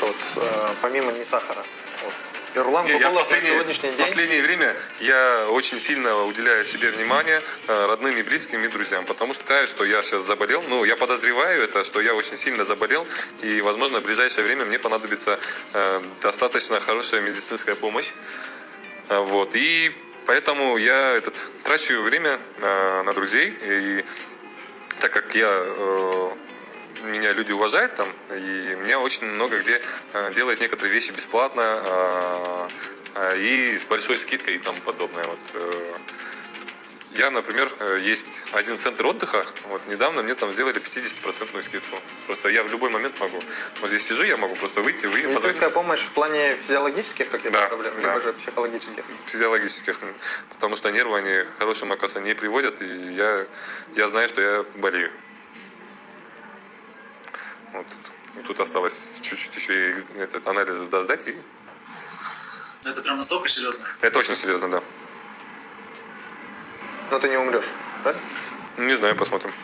Вот, помимо не сахара. Вот. Ирлан Я Кутулов на сегодняшний в день... последнее время я очень сильно уделяю себе внимание, родным и близким и друзьям, потому что считаю, что я сейчас заболел. Ну, я подозреваю это, что я очень сильно заболел, и, возможно, в ближайшее время мне понадобится достаточно хорошая медицинская помощь. Вот. И поэтому я трачу время на друзей, и так как меня люди уважают там, и меня очень много где делают некоторые вещи бесплатно и с большой скидкой и тому подобное. Вот, я, например, есть один центр отдыха, вот недавно мне там сделали 50% скидку. Просто я в любой момент могу. Вот здесь сижу, я могу просто выйти, Медицинская помощь в плане физиологических каких-то проблем, либо же психологических? Физиологических. Потому что нервы, они к хорошим, оказывается, не приводят, и я знаю, что я болею. Вот. Тут осталось чуть-чуть еще и этот анализ сдать. И... Это прям настолько серьезно? Это очень серьезно, да. Но ты не умрешь, да? Не знаю, посмотрим.